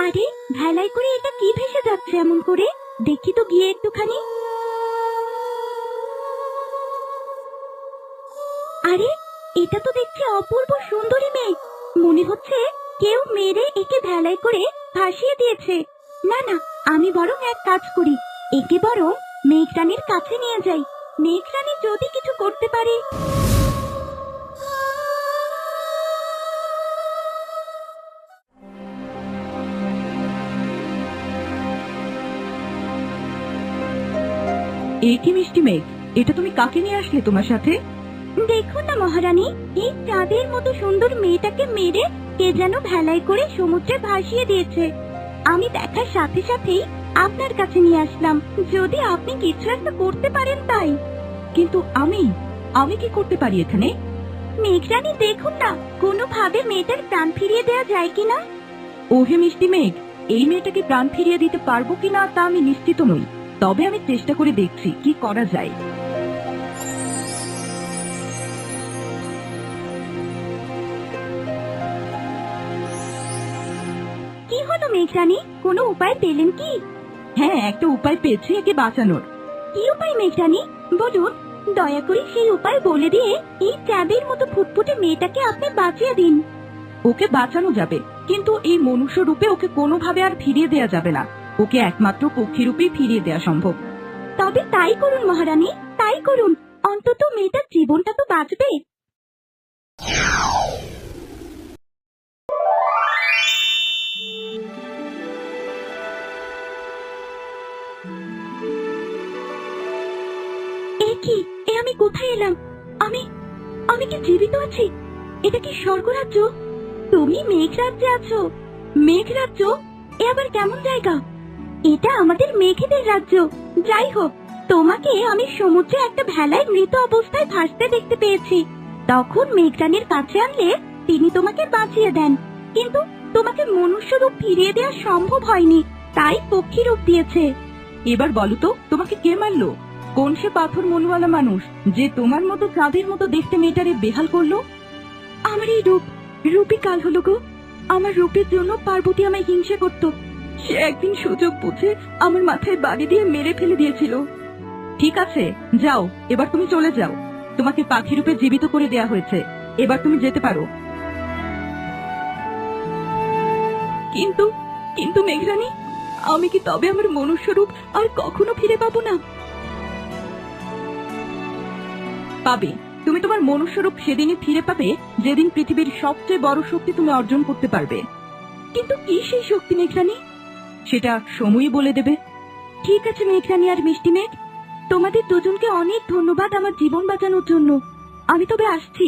আরে ভেলাই করে এটা কি ভেসে যাচ্ছে এমন করে? দেখি তো গিয়ে একটুখানি। আরে এটা তো দেখছি অপূর্ব সুন্দরী মেয়ে। মনে হচ্ছে কেউ মেরে একে ভেলাই করে ভাসিয়ে দিয়েছে। না না, আমি বরং এক কাজ করি, একে বরং মেঘরানীর কাছে নিয়ে যাই। মেঘরানী যদি কিছু করতে পারে। এ কি মিষ্টি মেঘ, এটা তুমি কাকে নিয়ে আসলে তোমার সাথে? দেখুন না মহারানী, এই চাঁদের মতো সুন্দর মেয়েটাকে মেরে কে যেন ভেলাই করে সমুদ্রে ভাসিয়ে দিয়েছে। আমি দেখার সাথে সাথেই আপনার কাছে নিয়ে আসলাম, যদি আপনি কিছু একটা করতে পারেন তাই। কিন্তু আমি কি করতে পারি এখানে? মেঘরানী দেখুন না, কোনোভাবে মেয়েটার প্রাণ ফিরিয়ে দেওয়া যায় কিনা। ওহে মিষ্টি মেঘ, এই মেয়েটাকে প্রাণ ফিরিয়ে দিতে পারবো কিনা তা আমি নিশ্চিত নই, তবে আমি চেষ্টা করে দেখছি কি করা যায়। কি হলো মেঘরানী, কোনো উপায় পেলেন কি? হ্যাঁ, একটা উপায় পেয়েছি একে বাঁচানোর। কি উপায় মেঘরানী, বলুন। দয়া করে সেই উপায় বলে দিয়ে এই চাঁদের মতো ফুটফুটে মেয়েটাকে আপনি বাঁচিয়ে দিন। ওকে বাঁচানো যাবে, কিন্তু এই মনুষ্য রূপে ওকে কোনোভাবে আর ফিরিয়ে দেয়া যাবে না। ওকে একমাত্র পক্ষী রূপেই ফিরিয়ে দেয়া সম্ভব। তবে তাই করুন মহারানী, তাই করুন, অন্তত মেয়েটার জীবনটা তো বাঁচবে। এ কি, এ আমি কোথায় এলাম? আমি আমি কি জীবিত আছি? এটা কি স্বর্গরাজ্য? তুমি মেঘরাজ্যে আছো? মেঘরাজ্য? এ আবার কেমন জায়গা? এটা আমাদের মেঘেদের রাজ্য। যাই হোক, তোমাকে আমি সমুদ্রে একটা ভেলায় মৃত অবস্থায় ভাসতে দেখতে পেয়েছি। তখন মেঘরানীর কাছে আনলে তিনি তোমাকে বাঁচিয়ে দেন, কিন্তু তোমাকে মনুষ্য রূপ ফিরিয়ে দেওয়া সম্ভব হয়নি, তাই পক্ষী রূপ দিয়েছে। এবার বলো তো, তোমাকে কে মারলো? কোন সে পাথর মনওয়ালা মানুষ যে তোমার মতো চাঁদের মতো দেখতে মেয়েটারে বেহাল করলো? আমার এই রূপই কাল হলো গো। আমার রূপের জন্য পার্বতী আমায় হিংসা করত। সে একদিন সুযোগ বুঝে আমার মাথায় বাড়ি দিয়ে মেরে ফেলে দিয়েছিল। ঠিক আছে, যাও, এবার তুমি চলে যাও। তোমাকে পাখি রূপে জীবিত করে দেয়া হয়েছে, এবার তুমি যেতে পারো। কিন্তু কিন্তু মেঘরানী, আমি কি তবে আমার মনুষ্য রূপ আর কখনো ফিরে পাবো না? পাবে, তুমি তোমার মনুষ্য রূপ সেদিনই ফিরে পাবে যেদিন পৃথিবীর সবচেয়ে বড় শক্তি তুমি অর্জন করতে পারবে। কিন্তু কি সেই শক্তি মেঘরানী? সেটা সময়ই বলে দেবে। ঠিক আছে মেঘরানী আর মিষ্টি মেঘ, তোমাদের দুজনকে অনেক ধন্যবাদ আমার জীবন বাঁচানোর জন্য। আমি তবে আসছি।